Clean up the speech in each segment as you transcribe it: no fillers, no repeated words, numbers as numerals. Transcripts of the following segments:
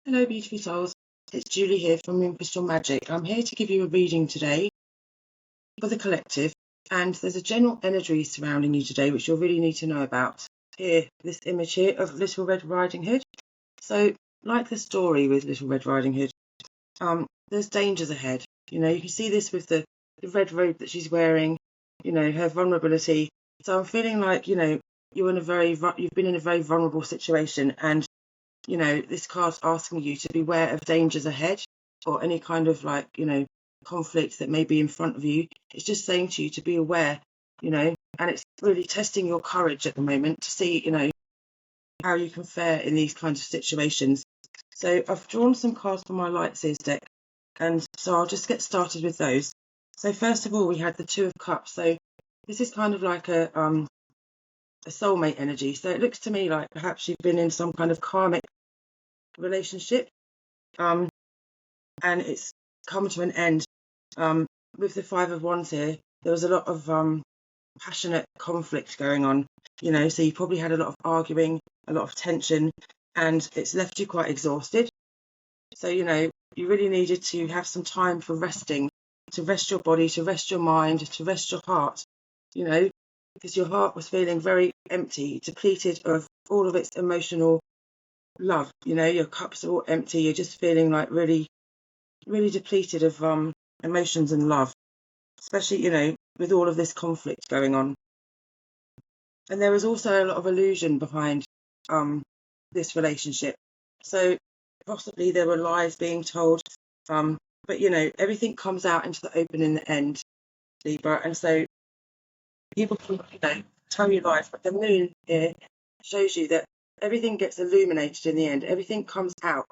Hello, beautiful souls. It's Julie here from Moon Crystal Magic. I'm here to give you a reading today for the collective, and there's a general energy surrounding you today which you'll really need to know about. Here, this image here of Little Red Riding Hood. So, like the story with Little Red Riding Hood, there's dangers ahead. You know, you can see this with the red robe that she's wearing. You know, her vulnerability. So I'm feeling like you've been in a very vulnerable situation, and this card's asking you to beware of dangers ahead or any kind of conflict that may be in front of you. It's just saying to you to be aware, and it's really testing your courage at the moment to see, how you can fare in these kinds of situations. So I've drawn some cards from my Light Seers deck, and so I'll just get started with those. So first of all, we had the Two of Cups. So this is kind of like a soulmate energy. So it looks to me like perhaps you've been in some kind of karmic relationship, and it's come to an end. With the Five of Wands here, there was a lot of passionate conflict going on, so you probably had a lot of arguing, a lot of tension, and it's left you quite exhausted. So, you really needed to have some time for resting, to rest your body, to rest your mind, to rest your heart, because your heart was feeling very empty, depleted of all of its emotional love. Your cups are all empty. You're just feeling like really, really depleted of emotions and love, especially, with all of this conflict going on. And there was also a lot of illusion behind this relationship. So possibly there were lies being told, but everything comes out into the open in the end, Libra. And so people can, tell you lies, but the moon here shows you that everything gets illuminated in the end. Everything comes out.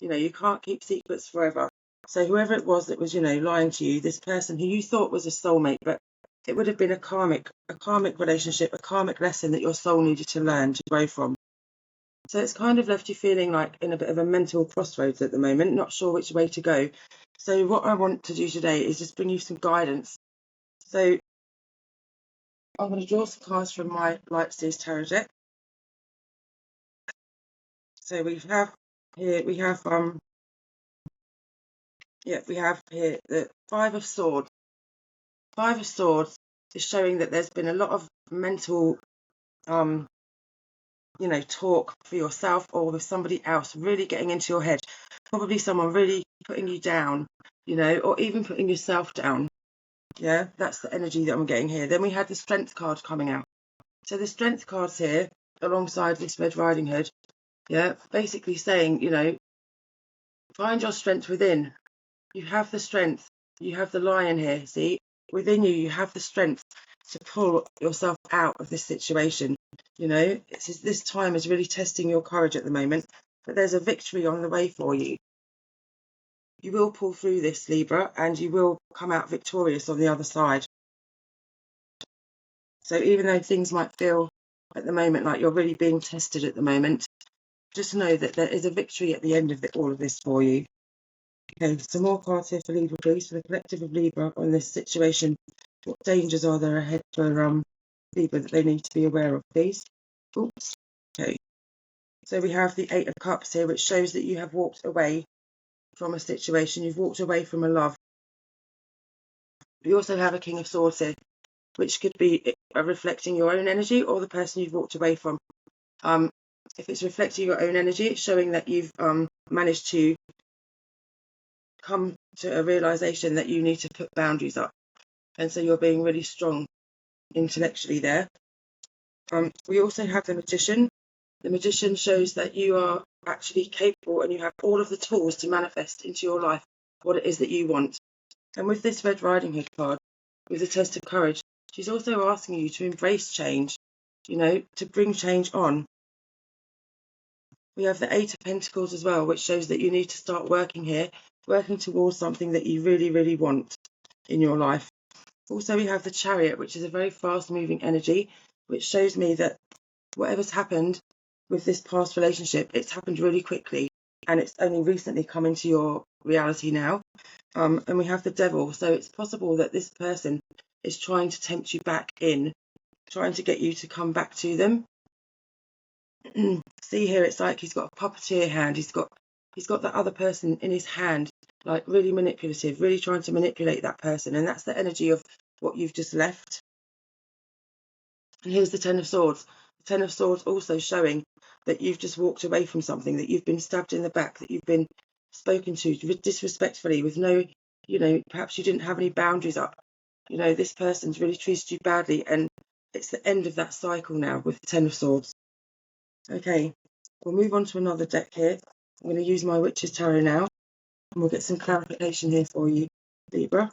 You can't keep secrets forever. So whoever it was that was, lying to you, this person who you thought was a soulmate, but it would have been a karmic relationship, a karmic lesson that your soul needed to learn, to grow from. So it's kind of left you feeling like in a bit of a mental crossroads at the moment, not sure which way to go. So what I want to do today is just bring you some guidance. So I'm going to draw some cards from my Light Seers Tarot deck. So we have here the Five of Swords. Five of Swords is showing that there's been a lot of mental talk for yourself or with somebody else really getting into your head. Probably someone really putting you down, or even putting yourself down. Yeah, that's the energy that I'm getting here. Then we had the Strength card coming out. So the Strength card's here alongside this Red Riding Hood. Yeah, basically saying, find your strength within. You have the strength. You have the lion here, see? Within you, you have the strength to pull yourself out of this situation. This time is really testing your courage at the moment, but there's a victory on the way for you. You will pull through this, Libra, and you will come out victorious on the other side. So even though things might feel at the moment like you're really being tested at the moment, just know that there is a victory at the end of all of this for you. Okay, some more cards here for Libra, please, for the collective of Libra on this situation. What dangers are there ahead for Libra that they need to be aware of, please? Oops. Okay. So we have the Eight of Cups here, which shows that you have walked away from a situation. You've walked away from a love. We also have a King of Swords here, which could be reflecting your own energy or the person you've walked away from. If it's reflecting your own energy, it's showing that you've managed to come to a realization that you need to put boundaries up. And so you're being really strong intellectually there. We also have the Magician. The Magician shows that you are actually capable and you have all of the tools to manifest into your life what it is that you want. And with this Red Riding Hood card, with the Test of Courage, she's also asking you to embrace change, to bring change on. We have the Eight of Pentacles as well, which shows that you need to start working here, working towards something that you really, really want in your life. Also, we have the Chariot, which is a very fast-moving energy, which shows me that whatever's happened with this past relationship, it's happened really quickly, and it's only recently come into your reality now. And we have the Devil, so it's possible that this person is trying to tempt you back in, trying to get you to come back to them. See here, it's like he's got a puppeteer hand. He's got he's got that other person in his hand, like really manipulative, really trying to manipulate that person. And that's the energy of what you've just left. And here's the Ten of Swords. The Ten of Swords also showing that you've just walked away from something, that you've been stabbed in the back, that you've been spoken to disrespectfully with no, perhaps you didn't have any boundaries up. This person's really treated you badly, and it's the end of that cycle now with the Ten of Swords. Okay, we'll move on to another deck here. I'm going to use my Witch's Tarot now, and we'll get some clarification here for you, Libra.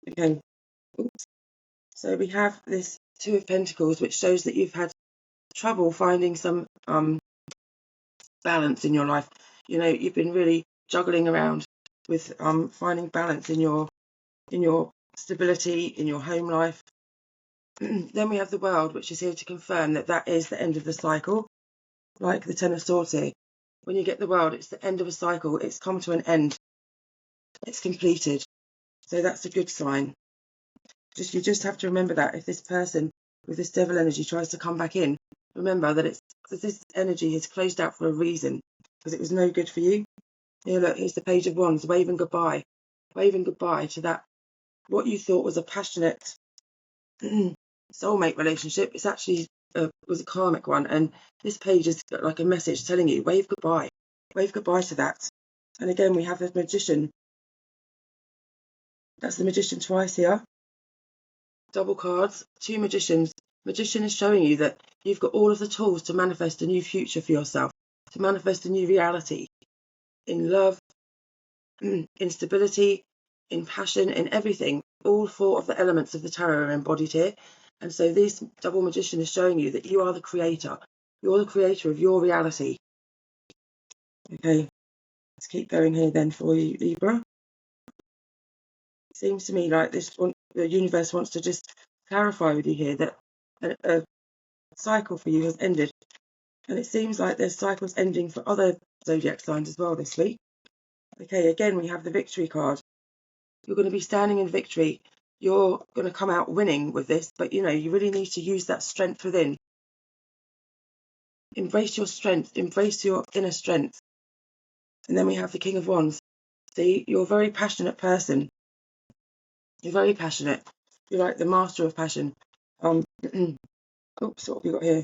Okay, oops. So we have this Two of Pentacles, which shows that you've had trouble finding some balance in your life. You've been really juggling around with finding balance in your stability, in your home life. Then we have the World, which is here to confirm that that is the end of the cycle, like the Ten of Swords here. When you get the World, it's the end of a cycle. It's come to an end. It's completed. So that's a good sign. You just have to remember that if this person with this Devil energy tries to come back in, remember that this energy is closed out for a reason, because it was no good for you. Here, look, here's the Page of Wands, waving goodbye. Waving goodbye to that, what you thought was a passionate soulmate relationship. It's actually was a karmic one, and this page is like a message telling you, wave goodbye. Wave goodbye to that. And again, we have the Magician. That's the Magician twice here. Double cards, two Magicians. Magician is showing you that you've got all of the tools to manifest a new future for yourself, to manifest a new reality in love, in stability, in passion, in everything. All four of the elements of the tarot are embodied here. And so this double Magician is showing you that you are the creator. You're the creator of your reality. Okay, let's keep going here then for you, Libra. It seems to me like the universe wants to just clarify with you here that a cycle for you has ended. And it seems like there's cycles ending for other zodiac signs as well this week. Okay, again, we have the Victory card. You're going to be standing in victory. You're going to come out winning with this, but you really need to use that strength within. Embrace your strength, embrace your inner strength. And then we have the King of Wands. See, you're a very passionate person. You're very passionate. You're like the master of passion. Oops, what have we got here?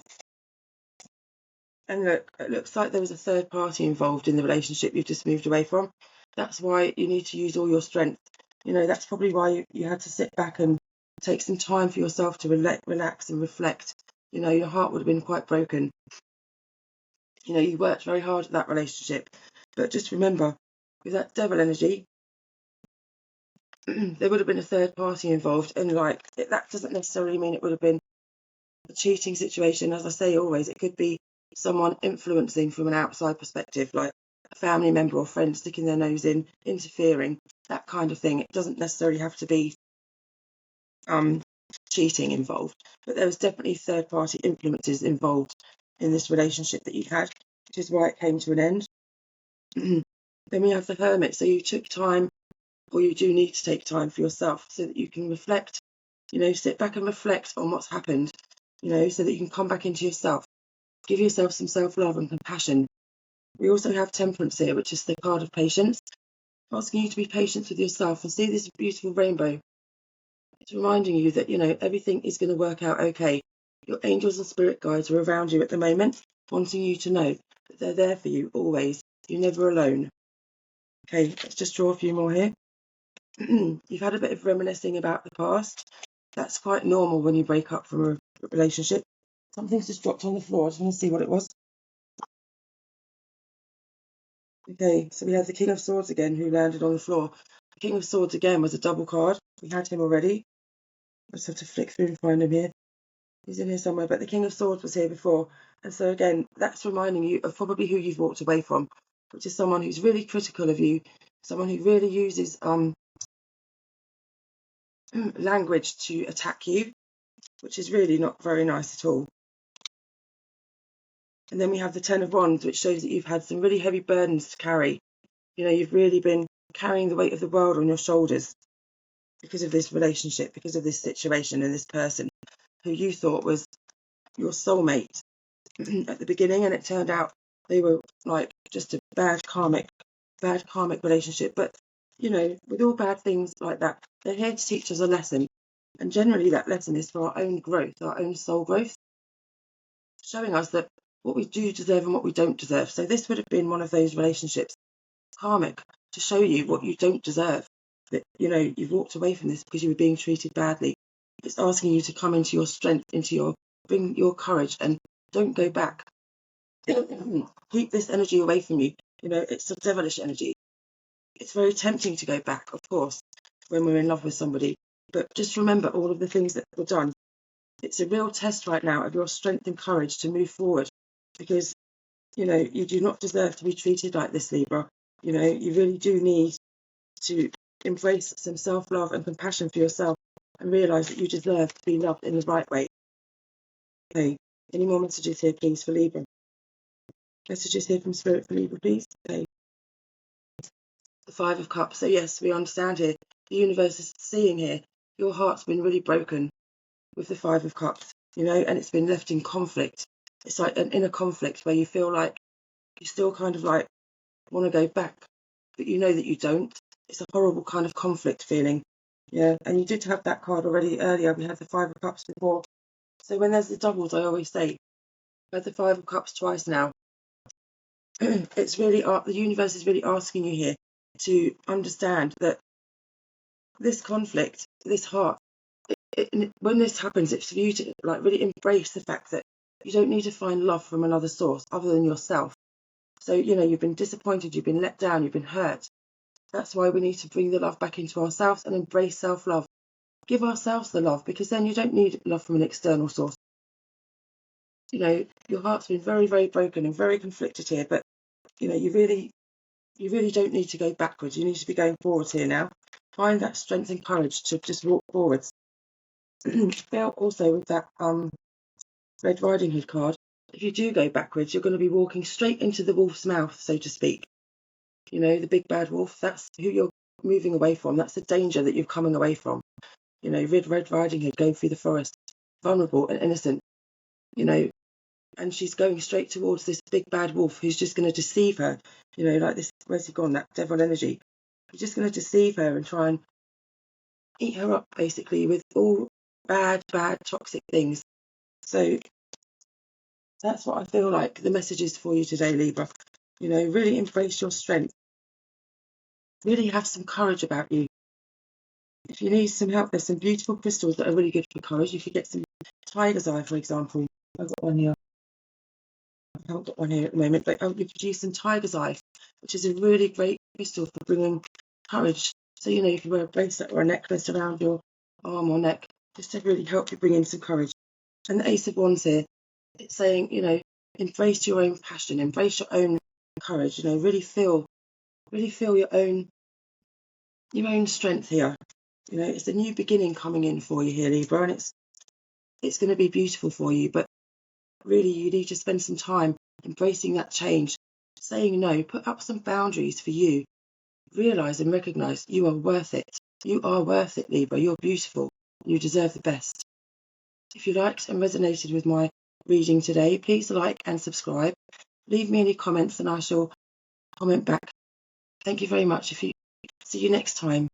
And look, it looks like there was a third party involved in the relationship you've just moved away from. That's why you need to use all your strength. That's probably why you had to sit back and take some time for yourself to relax and reflect. Your heart would have been quite broken. You worked very hard at that relationship. But just remember, with that Devil energy, there would have been a third party involved. And that doesn't necessarily mean it would have been a cheating situation. As I say always, it could be someone influencing from an outside perspective, like a family member or friend sticking their nose in, interfering, that kind of thing. It doesn't necessarily have to be cheating involved, but there was definitely third party influences involved in this relationship that you had, which is why it came to an end. Then we have the Hermit. So you took time, or you do need to take time for yourself so that you can reflect, sit back and reflect on what's happened, so that you can come back into yourself. Give yourself some self-love and compassion. We also have Temperance here, which is the card of patience, asking you to be patient with yourself and see this beautiful rainbow. It's reminding you that, everything is going to work out okay. Your angels and spirit guides are around you at the moment, wanting you to know that they're there for you always. You're never alone. Okay, let's just draw a few more here. You've had a bit of reminiscing about the past. That's quite normal when you break up from a relationship. Something's just dropped on the floor. I just want to see what it was. Okay, so we have the King of Swords again, who landed on the floor. The King of Swords again was a double card. We had him already. I just have to flick through and find him here. He's in here somewhere, but the King of Swords was here before. And so again, that's reminding you of probably who you've walked away from, which is someone who's really critical of you, someone who really uses language to attack you, which is really not very nice at all. And then we have the Ten of Wands, which shows that you've had some really heavy burdens to carry. You've really been carrying the weight of the world on your shoulders because of this relationship, because of this situation and this person who you thought was your soulmate at the beginning, and it turned out they were like just a bad karmic relationship. But, you know, with all bad things like that, they're here to teach us a lesson. And generally that lesson is for our own growth, our own soul growth, showing us that what we do deserve and what we don't deserve. So this would have been one of those relationships, karmic, to show you what you don't deserve. That, you know, you've walked away from this because you were being treated badly. It's asking you to come into your strength, bring your courage, and don't go back. Keep this energy away from you. You know, it's a devilish energy. It's very tempting to go back, of course, when we're in love with somebody. But just remember all of the things that were done. It's a real test right now of your strength and courage to move forward, because, you know, you do not deserve to be treated like this, Libra. You know, you really do need to embrace some self-love and compassion for yourself and realise that you deserve to be loved in the right way. Okay, any more messages here, please, for Libra? Messages here from Spirit for Libra, please. Okay. The Five of Cups. So yes, we understand here. The universe is seeing here. Your heart's been really broken with the Five of Cups, you know, and it's been left in conflict. It's like an inner conflict where you feel like you still kind of like want to go back, but you know that you don't. It's a horrible kind of conflict feeling. Yeah, and you did have that card already earlier. We had the Five of Cups before. So when there's the doubles, I always say, I had the Five of Cups twice now. It's really, the universe is really asking you here to understand that this conflict, this heart, when this happens, it's for you to like really embrace the fact that you don't need to find love from another source other than yourself. So, you know, you've been disappointed, you've been let down, you've been hurt. That's why we need to bring the love back into ourselves and embrace self-love. Give ourselves the love, because then you don't need love from an external source. You know, your heart's been very, very broken and very conflicted here, but, you know, you really don't need to go backwards. You need to be going forwards here now. Find that strength and courage to just walk forwards. Feel also with that Red Riding Hood card, if you do go backwards, you're going to be walking straight into the wolf's mouth, so to speak. You know, the big bad wolf, that's who you're moving away from. That's the danger that you're coming away from. You know, Red Riding Hood going through the forest, vulnerable and innocent, you know, and she's going straight towards this big bad wolf who's just going to deceive her. You know, like this, where's he gone, that devil energy? He's just going to deceive her and try and eat her up, basically, with all bad, toxic things. So that's what I feel like the message is for you today, Libra. You know, really embrace your strength. Really have some courage about you. If you need some help, there's some beautiful crystals that are really good for courage. You could get some tiger's eye, for example. I've got one here. I haven't got one here at the moment, but you could use some tiger's eye, which is a really great crystal for bringing courage. So, you know, you can wear a bracelet or a necklace around your arm or neck just to really help you bring in some courage. And the Ace of Wands here, it's saying, you know, embrace your own passion, embrace your own courage, you know, really feel your own strength here. You know, it's a new beginning coming in for you here, Libra, and it's going to be beautiful for you, but really you need to spend some time embracing that change, saying no, put up some boundaries for you. Realise and recognise you are worth it. You are worth it, Libra. You're beautiful. You deserve the best. If you liked and resonated with my reading today, please like and subscribe. Leave me any comments and I shall comment back. Thank you very much. See you next time.